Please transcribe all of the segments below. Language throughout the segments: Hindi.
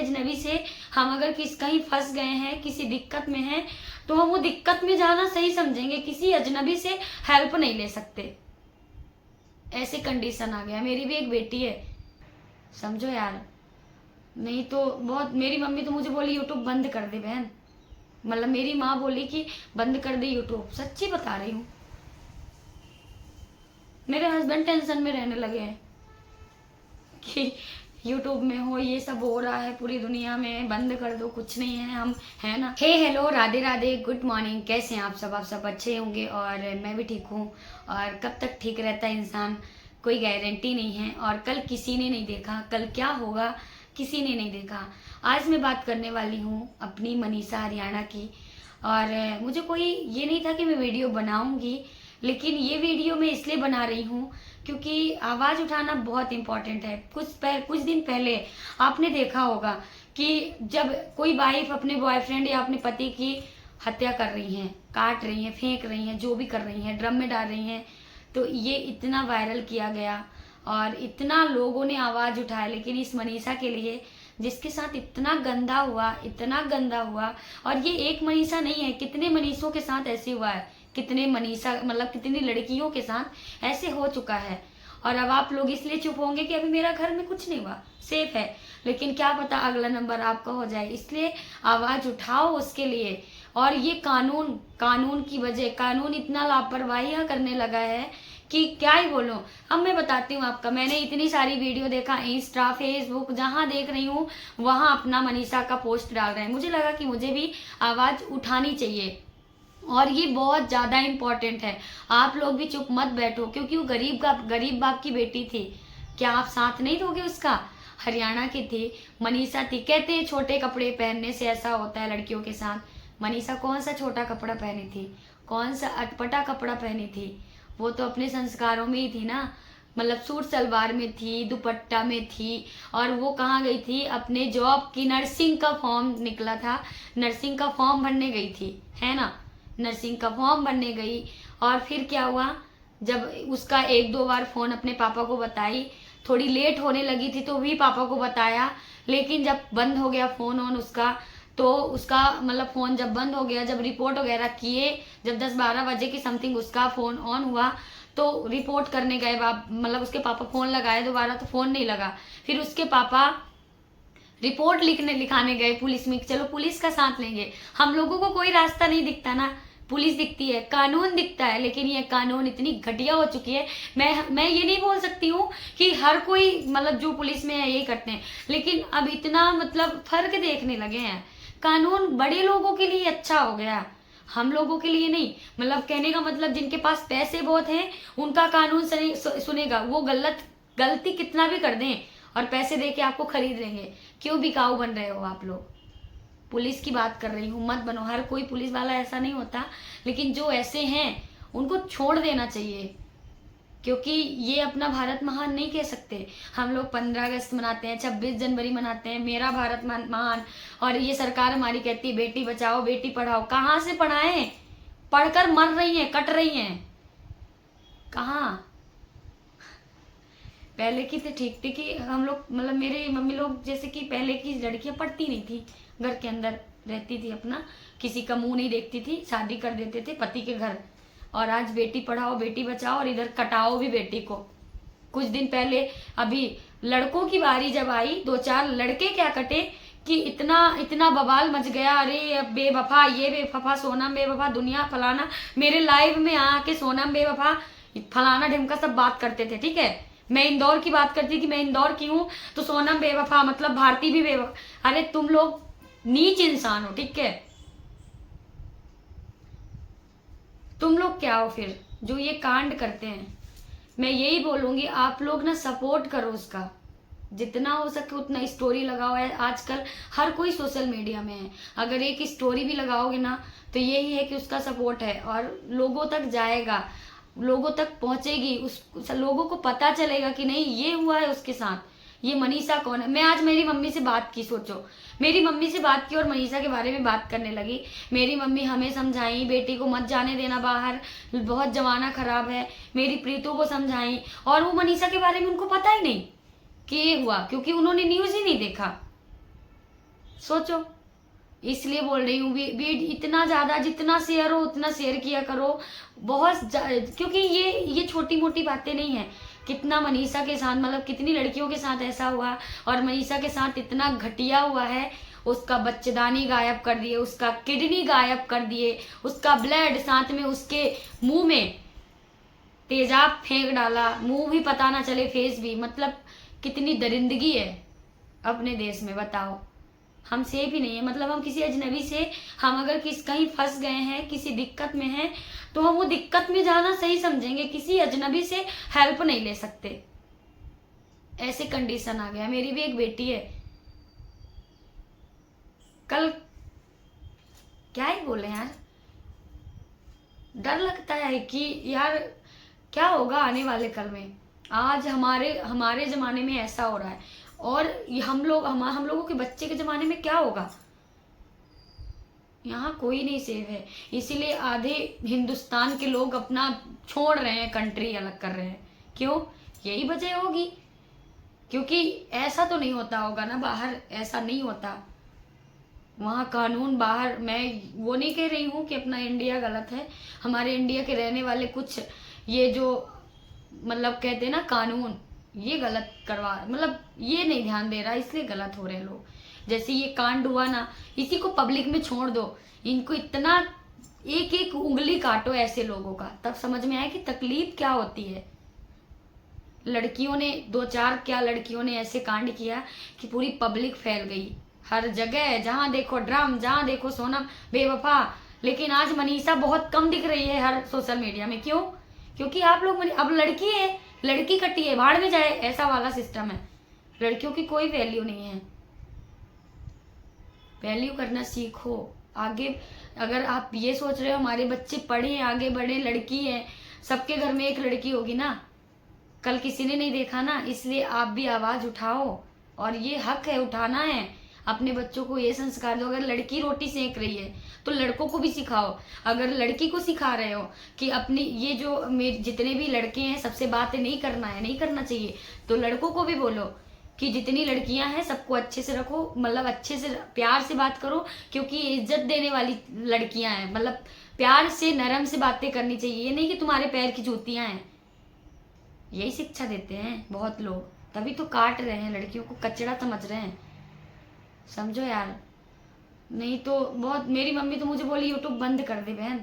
अजनबी से हम अगर कहीं फंस गए हैं, किसी दिक्कत में हैं, तो हम वो दिक्कत में जाना सही समझेंगे, किसी अजनबी से हेल्प नहीं ले सकते। ऐसे कंडीशन आ गया। मेरी भी एक बेटी है, समझो यार। नहीं तो बहुत, मेरी मम्मी तो मुझे बोली यूट्यूब बंद कर दे बहन, मतलब मेरी माँ बोली कि बंद कर दे यूट्यूब। सच्ची बता रही हूँ। मेरे हस्बैंड टेंशन में रहने लगे हैं कि यूट्यूब में हो, ये सब हो रहा है पूरी दुनिया में, बंद कर दो, कुछ नहीं है हम, है ना। Hey hello, Radhe Radhe, good morning. कैसे हैं आप सब अच्छे होंगे और मैं भी ठीक हूँ। और कब तक ठीक रहता है इंसान, कोई गारंटी नहीं है। और कल किसी ने नहीं देखा, कल क्या होगा किसी ने नहीं देखा। आज मैं बात करने वाली हूँ अपनी मनीषा हरियाणा की। और मुझे कोई ये नहीं था कि मैं वीडियो बनाऊंगी, लेकिन ये वीडियो मैं इसलिए बना रही हूँ क्योंकि आवाज़ उठाना बहुत इम्पोर्टेंट है। कुछ दिन पहले आपने देखा होगा कि जब कोई वाइफ अपने बॉयफ्रेंड या अपने पति की हत्या कर रही हैं, काट रही हैं, फेंक रही हैं, जो भी कर रही हैं, ड्रम में डाल रही हैं, तो ये इतना वायरल किया गया और इतना लोगों ने आवाज़ उठाया। लेकिन इस मनीषा के लिए, जिसके साथ इतना गंदा हुआ, इतना गंदा हुआ, और ये एक मनीषा नहीं है, कितने मनीषों के साथ ऐसे हुआ है, कितने मनीषा मतलब कितनी लड़कियों के साथ ऐसे हो चुका है। और अब आप लोग इसलिए चुप होंगे कि अभी मेरा घर में कुछ नहीं हुआ, सेफ है, लेकिन क्या पता अगला नंबर आपका हो जाए। इसलिए आवाज उठाओ उसके लिए। और ये कानून की वजह, कानून इतना लापरवाही करने लगा है कि क्या ही बोलूं। अब मैं बताती हूँ आपका, मैंने इतनी सारी वीडियो देखा, इंस्टा फेसबुक जहां देख रही हूँ वहां अपना मनीषा का पोस्ट डाल रहे हैं। मुझे लगा कि मुझे भी आवाज उठानी चाहिए और ये बहुत ज्यादा इम्पोर्टेंट है। आप लोग भी चुप मत बैठो, क्योंकि वो गरीब बाप की बेटी थी। क्या आप साथ नहीं दोगे उसका? हरियाणा की थी, मनीषा थी। कहते हैं छोटे कपड़े पहनने से ऐसा होता है लड़कियों के साथ। मनीषा कौन सा छोटा कपड़ा पहनी थी, कौन सा अटपटा कपड़ा पहनी थी? वो तो अपने संस्कारों में ही थी ना, मतलब सूट सलवार में थी, दुपट्टा में थी। और वो कहाँ गई थी? अपने जॉब की, नर्सिंग का फॉर्म निकला था, नर्सिंग का फॉर्म भरने गई थी, है ना। नर्सिंग का फॉर्म भरने गई और फिर क्या हुआ, जब उसका एक दो बार फोन अपने पापा को बताई, थोड़ी लेट होने लगी थी तो भी पापा को बताया, लेकिन जब बंद हो गया फोन ऑन उसका, तो उसका मतलब फोन जब बंद हो गया, जब रिपोर्ट वगैरह किए, जब 10-12 बजे की समथिंग उसका फोन ऑन हुआ, तो रिपोर्ट करने गए मतलब उसके पापा फोन लगाए दोबारा तो फोन नहीं लगा। फिर उसके पापा रिपोर्ट लिखाने गए पुलिस में, चलो पुलिस का साथ लेंगे। हम लोगों को कोई रास्ता नहीं दिखता ना, पुलिस दिखती है, कानून दिखता है, लेकिन ये कानून इतनी घटिया हो चुकी है। मैं ये नहीं बोल सकती हूँ कि हर कोई मतलब जो पुलिस में है यही करते हैं, लेकिन अब इतना मतलब फर्क देखने लगे हैं। कानून बड़े लोगों के लिए अच्छा हो गया, हम लोगों के लिए नहीं। मतलब कहने का मतलब जिनके पास पैसे बहुत हैं उनका कानून सुनेगा, वो गलती कितना भी कर दें और पैसे दे के आपको खरीद लेंगे। क्यों बिकाऊ बन रहे हो आप लोग? पुलिस की बात कर रही हूँ, मत बनो। हर कोई पुलिस वाला ऐसा नहीं होता, लेकिन जो ऐसे हैं उनको छोड़ देना चाहिए, क्योंकि ये अपना भारत महान नहीं कह सकते। हम लोग 15 अगस्त मनाते हैं, 26 जनवरी मनाते हैं, मेरा भारत महान, और ये सरकार हमारी कहती है बेटी बचाओ बेटी पढ़ाओ। कहाँ से पढ़ाएं? पढ़कर मर रही हैं, कट रही हैं। कहाँ? पहले की तो ठीक थी कि हम लोग मतलब मेरे मम्मी लोग जैसे कि पहले की लड़कियां पढ़ती नहीं थी, घर के अंदर रहती थी अपना, किसी का मुंह नहीं देखती थी, शादी कर देते थे पति के घर। और आज बेटी पढ़ाओ बेटी बचाओ और इधर कटाओ भी बेटी को। कुछ दिन पहले अभी लड़कों की बारी जब आई, 2-4 लड़के क्या कटे कि इतना इतना बवाल मच गया। अरे बेवफा, ये बेवफा, सोनम बेवफा, दुनिया फलाना। मेरे लाइव में आके सोनम बेवफा फलाना ढिमका सब बात करते थे, ठीक है। मैं इंदौर की बात करती कि मैं इंदौर की हूँ, तो सोनम बेवफा मतलब भारती भी बेवफा। अरे तुम लोग नीच इंसान हो, ठीक है। तुम लोग क्या हो फिर जो ये कांड करते हैं? मैं यही बोलूंगी, आप लोग ना सपोर्ट करो उसका, जितना हो सके उतना स्टोरी लगाओ। है आजकल हर कोई सोशल मीडिया में है, अगर एक स्टोरी भी लगाओगे ना तो यही है कि उसका सपोर्ट है और लोगों तक जाएगा, लोगों तक पहुंचेगी, उस लोगों को पता चलेगा कि नहीं ये हुआ है उसके साथ। ये मनीषा कौन है? मैं आज मेरी मम्मी से बात की, सोचो, मेरी मम्मी से बात की और मनीषा के बारे में बात करने लगी। मेरी मम्मी हमें समझाई बेटी को मत जाने देना बाहर, बहुत जमाना खराब है। मेरी प्रीतों को समझाई, और वो मनीषा के बारे में उनको पता ही नहीं कि ये हुआ, क्योंकि उन्होंने न्यूज ही नहीं देखा। सोचो, इसलिए बोल रही हूँ इतना ज्यादा जितना शेयर हो उतना शेयर किया करो। क्योंकि ये छोटी मोटी बातें नहीं है। कितना मनीषा के साथ, मतलब कितनी लड़कियों के साथ ऐसा हुआ, और मनीषा के साथ इतना घटिया हुआ है। उसका बच्चेदानी गायब कर दिए, उसका किडनी गायब कर दिए, उसका ब्लड, साथ में उसके मुंह में तेजाब फेंक डाला, मुंह भी पता ना चले, फेस भी। मतलब कितनी दरिंदगी है अपने देश में, बताओ। हम सेफ ही नहीं है। मतलब हम किसी अजनबी से, हम अगर कहीं फंस गए हैं, किसी दिक्कत में हैं, तो हम वो दिक्कत में जाना सही समझेंगे, किसी अजनबी से हेल्प नहीं ले सकते। ऐसे कंडीशन आ गया। मेरी भी एक बेटी है, कल क्या ही बोले यार, डर लगता है कि यार क्या होगा आने वाले कल में। आज हमारे जमाने में ऐसा हो रहा है, और हम लोगों के बच्चे के जमाने में क्या होगा। यहाँ कोई नहीं सेफ है। इसीलिए आधे हिंदुस्तान के लोग अपना छोड़ रहे हैं, कंट्री अलग कर रहे हैं। क्यों? यही वजह होगी, क्योंकि ऐसा तो नहीं होता होगा ना बाहर, ऐसा नहीं होता वहाँ कानून। बाहर मैं वो नहीं कह रही हूँ कि अपना इंडिया गलत है। हमारे इंडिया के रहने वाले कुछ ये जो मतलब कहते हैं ना कानून, ये गलत करवा, मतलब ये नहीं ध्यान दे रहा, इसलिए गलत हो रहे हैं लोग। जैसे ये कांड हुआ ना, इसी को पब्लिक में छोड़ दो। इनको इतना एक एक उंगली काटो ऐसे लोगों का, तब समझ में आए कि तकलीफ क्या होती है। लड़कियों ने 2-4 क्या लड़कियों ने ऐसे कांड किया कि पूरी पब्लिक फैल गई। हर जगह जहां देखो ड्रम, जहां देखो सोनम बेवफा। लेकिन आज मनीषा बहुत कम दिख रही है हर सोशल मीडिया में। क्यों? क्योंकि आप लोग, अब लड़की है, लड़की कटी है, भाड़ में जाए, ऐसा वाला सिस्टम है। लड़कियों की कोई वैल्यू नहीं है। वैल्यू करना सीखो आगे। अगर आप ये सोच रहे हो हमारे बच्चे पढ़े आगे बढ़े, लड़की है, सबके घर में एक लड़की होगी ना, कल किसी ने नहीं देखा ना, इसलिए आप भी आवाज उठाओ। और ये हक है, उठाना है। अपने बच्चों को ये संस्कार दो। अगर लड़की रोटी सेक रही है तो लड़कों को भी सिखाओ। अगर लड़की को सिखा रहे हो कि अपनी ये जो जितने भी लड़के हैं सबसे बातें नहीं करना है, नहीं करना चाहिए, तो लड़कों को भी बोलो कि जितनी लड़कियां हैं सबको अच्छे से रखो, मतलब अच्छे से प्यार से बात करो, क्योंकि इज्जत देने वाली लड़कियां हैं। मतलब प्यार से नरम से बातें करनी चाहिए, ये नहीं कि तुम्हारे पैर की जूतियां हैं। यही शिक्षा देते हैं बहुत लोग, तभी तो काट रहे हैं, लड़कियों को कचड़ा समझ रहे हैं। समझो यार, नहीं तो बहुत। मेरी मम्मी तो मुझे बोली यूट्यूब बंद कर दे बहन,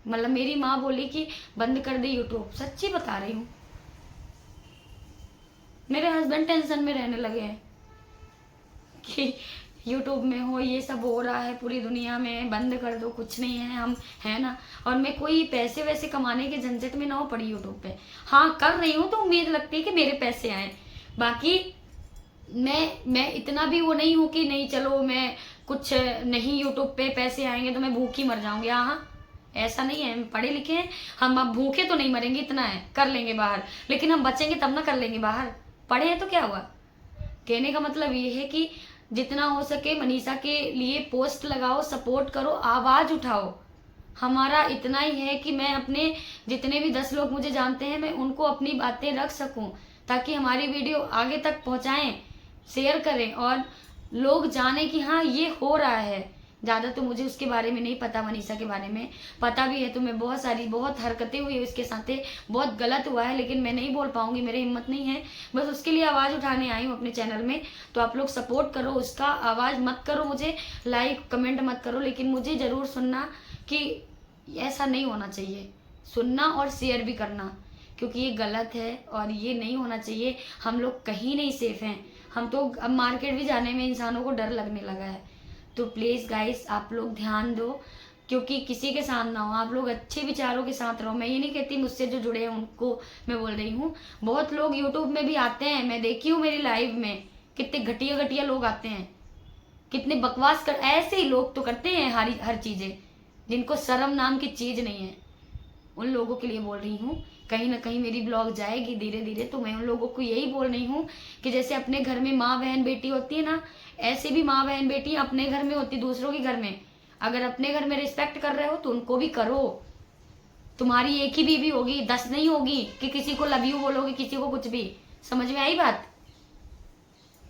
मतलब मेरी माँ बोली कि बंद कर दे यूट्यूब। सच्ची बता रही हूँ। मेरे हस्बैंड टेंशन में रहने लगे हैं कि यूट्यूब में हो, ये सब हो रहा है पूरी दुनिया में, बंद कर दो, कुछ नहीं है हम, है ना। और मैं कोई पैसे वैसे कमाने के झंझट में ना हो पड़ी यूट्यूब पे। हाँ कर रही हूँ तो उम्मीद लगती है कि मेरे पैसे आए। बाकी मैं इतना भी वो नहीं हूँ कि नहीं चलो मैं कुछ नहीं, यूट्यूब पे पैसे आएंगे तो मैं भूखी मर जाऊंगी। हाँ, ऐसा नहीं है। हम पढ़े लिखे हैं, हम अब भूखे तो नहीं मरेंगे, इतना है, कर लेंगे बाहर। लेकिन हम बचेंगे तब ना कर लेंगे बाहर। पढ़े हैं तो क्या हुआ। कहने का मतलब ये है कि जितना हो सके मनीषा के लिए पोस्ट लगाओ, सपोर्ट करो, आवाज उठाओ। हमारा इतना ही है कि मैं अपने जितने भी 10 लोग मुझे जानते हैं, मैं उनको अपनी बातें रख सकूं, ताकि हमारी वीडियो आगे तक पहुंचाएं, शेयर करें और लोग जाने कि हाँ ये हो रहा है। ज्यादा तो मुझे उसके बारे में नहीं पता, मनीषा के बारे में पता भी है तो मैं बहुत हरकतें हुई उसके साथ, बहुत गलत हुआ है, लेकिन मैं नहीं बोल पाऊंगी, मेरी हिम्मत नहीं है। बस उसके लिए आवाज उठाने आई हूँ अपने चैनल में। तो आप लोग सपोर्ट करो उसका, आवाज मत करो मुझे, लाइक कमेंट मत करो, लेकिन मुझे जरूर सुनना कि ऐसा नहीं होना चाहिए। सुनना और शेयर भी करना, क्योंकि ये गलत है और ये नहीं होना चाहिए। हम लोग कहीं नहीं सेफ हैं। हम तो अब मार्केट भी जाने में इंसानों को डर लगने लगा है। तो प्लीज़ गाइस आप लोग ध्यान दो, क्योंकि किसी के साथ ना हो। आप लोग अच्छे विचारों के साथ रहो। मैं ये नहीं कहती मुझसे जो जुड़े हैं उनको मैं बोल रही हूँ। बहुत लोग यूट्यूब में भी आते हैं, मैं देखी हूँ मेरी लाइव में, कितने घटिया घटिया लोग आते हैं, कितने बकवास कर। ऐसे ही लोग तो करते हैं हर चीज़ें, जिनको शर्म नाम की चीज़ नहीं है। उन लोगों के लिए बोल रही हूँ। कहीं ना कहीं मेरी ब्लॉग जाएगी धीरे धीरे, तो मैं उन लोगों को यही बोल रही हूँ कि जैसे अपने घर में माँ बहन बेटी होती है ना, ऐसे भी माँ बहन बेटी अपने घर में होती, दूसरों के घर में। अगर अपने घर में रिस्पेक्ट कर रहे हो तो उनको भी करो। तुम्हारी एक ही बीवी होगी, 10 नहीं होगी कि किसी को लव यू बोलोगे, किसी को कुछ भी। समझ में आई बात?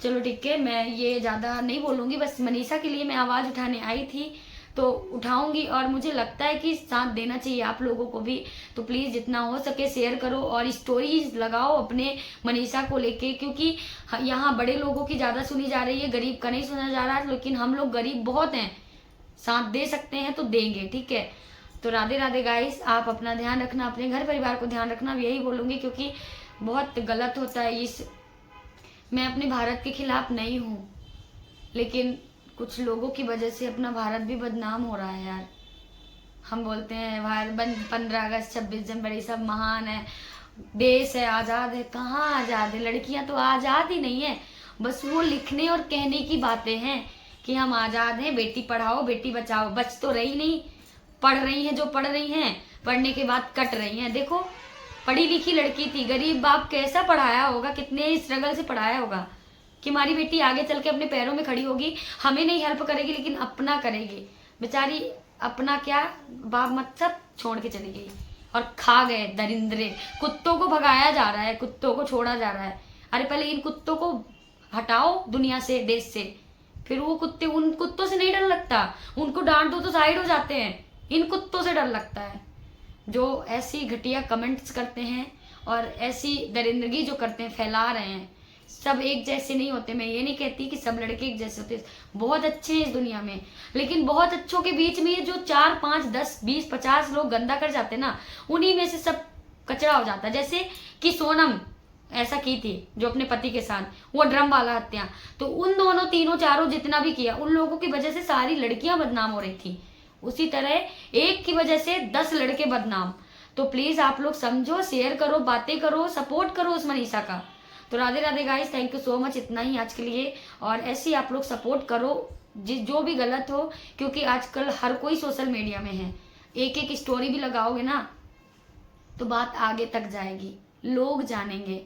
चलो ठीक है, मैं ये ज़्यादा नहीं बोलूँगी, बस मनीषा के लिए मैं आवाज़ उठाने आई थी तो उठाऊंगी। और मुझे लगता है कि साथ देना चाहिए आप लोगों को भी, तो प्लीज़ जितना हो सके शेयर करो और स्टोरीज लगाओ अपने मनीषा को लेके, क्योंकि यहाँ बड़े लोगों की ज़्यादा सुनी जा रही है, गरीब का नहीं सुना जा रहा, लेकिन हम लोग गरीब बहुत हैं, साथ दे सकते हैं तो देंगे, ठीक है। तो राधे राधे गाइस, आप अपना ध्यान रखना, अपने घर परिवार को ध्यान रखना, यही बोलूँगी, क्योंकि बहुत गलत होता है इस, मैं अपने भारत के खिलाफ नहीं हूँ, लेकिन कुछ लोगों की वजह से अपना भारत भी बदनाम हो रहा है यार। हम बोलते हैं भारत 15 अगस्त 26 जनवरी सब महान है, देश है, आज़ाद है, कहाँ आज़ाद है, लड़कियां तो आज़ाद ही नहीं है, बस वो लिखने और कहने की बातें हैं कि हम आज़ाद हैं, बेटी पढ़ाओ बेटी बचाओ, बच तो रही नहीं, पढ़ रही हैं, जो पढ़ रही हैं पढ़ने के बाद कट रही हैं। देखो पढ़ी लिखी लड़की थी, गरीब बाप कैसा पढ़ाया होगा, कितने स्ट्रगल से पढ़ाया होगा कि हमारी बेटी आगे चल के अपने पैरों में खड़ी होगी, हमें नहीं हेल्प करेगी लेकिन अपना करेगी। बेचारी अपना क्या, बाप मत सब छोड़ के चली गई और खा गए दरिंद्रे। कुत्तों को भगाया जा रहा है, कुत्तों को छोड़ा जा रहा है। अरे पहले इन कुत्तों को हटाओ दुनिया से, देश से, फिर वो कुत्ते, उन कुत्तों से नहीं डर लगता, उनको डांट दो तो साइड हो जाते हैं, इन कुत्तों से डर लगता है जो ऐसी घटिया कमेंट्स करते हैं और ऐसी दरिंदगी जो करते हैं, फैला रहे हैं। सब एक जैसे नहीं होते, मैं ये नहीं कहती कि सब लड़के एक जैसे होते, बहुत अच्छे हैं इस दुनिया में, लेकिन बहुत अच्छों के बीच में जो 4 5 10 20 50 लोग गंदा कर जाते हैं ना, उन्हीं में से सब कचरा हो जाता है। जैसे कि सोनम ऐसा की थी जो अपने पति के साथ, वो ड्रम वाला हत्या, तो उन दोनों तीनों चारों जितना भी किया, उन लोगों की वजह से सारी लड़कियां बदनाम हो रही थी। उसी तरह एक की वजह से 10 लड़के बदनाम। तो प्लीज आप लोग समझो, शेयर करो, बातें करो, सपोर्ट करो उस मनीषा का। तो Radhe Radhe guys, thank you so much, इतना ही आज के लिए। और ऐसे ही आप लोग सपोर्ट करो जो भी गलत हो, क्योंकि आजकल हर कोई सोशल मीडिया में है, एक एक स्टोरी भी लगाओगे ना तो बात आगे तक जाएगी, लोग जानेंगे।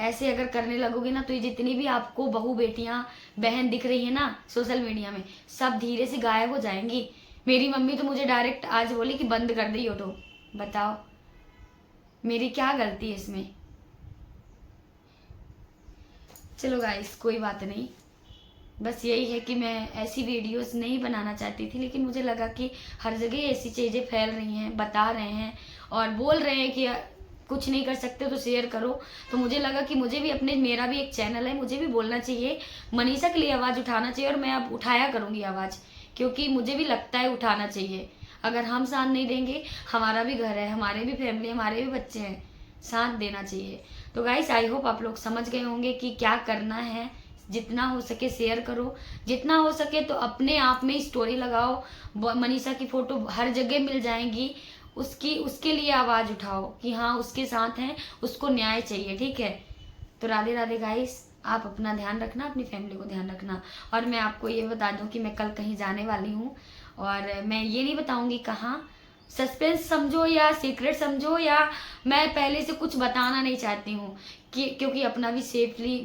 ऐसे अगर करने लगोगे ना तो ये जितनी भी आपको बहू बेटियां बहन दिख रही है ना सोशल मीडिया में, सब धीरे से गायब हो जाएंगी। मेरी मम्मी तो मुझे डायरेक्ट आज बोली कि बंद कर दी यूट्यूब। बताओ मेरी क्या गलती है इसमें। चलो गाइस कोई बात नहीं, बस यही है कि मैं ऐसी वीडियोस नहीं बनाना चाहती थी, लेकिन मुझे लगा कि हर जगह ऐसी चीज़ें फैल रही हैं, बता रहे हैं और बोल रहे हैं कि कुछ नहीं कर सकते तो शेयर करो, तो मुझे लगा कि मुझे भी अपने, मेरा भी एक चैनल है, मुझे भी बोलना चाहिए, मनीषा के लिए आवाज़ उठाना चाहिए। और मैं अब उठाया करूँगी आवाज़, क्योंकि मुझे भी लगता है उठाना चाहिए। अगर हम साथ नहीं देंगे, हमारा भी घर है, हमारे भी फैमिली, हमारे भी बच्चे हैं, साथ देना चाहिए। तो गाइस आई होप आप लोग समझ गए होंगे कि क्या करना है। जितना हो सके शेयर करो, जितना हो सके तो अपने आप में स्टोरी लगाओ, मनीषा की फोटो हर जगह मिल जाएंगी, उसके लिए आवाज़ उठाओ कि हाँ उसके साथ हैं, उसको न्याय चाहिए, ठीक है। तो राधे राधे गाइस, आप अपना ध्यान रखना, अपनी फैमिली को ध्यान रखना। और मैं आपको ये बता दूं कि मैं कल कहीं जाने वाली हूँ, और मैं ये नहीं बताऊंगी कहाँ, सस्पेंस समझो या सीक्रेट समझो, या मैं पहले से कुछ बताना नहीं चाहती हूँ कि क्योंकि अपना भी सेफली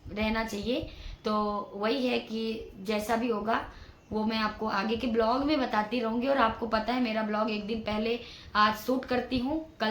रहना चाहिए। तो वही है कि जैसा भी होगा वो मैं आपको आगे के ब्लॉग में बताती रहूँगी। और आपको पता है मेरा ब्लॉग एक दिन पहले आज शूट करती हूँ, कल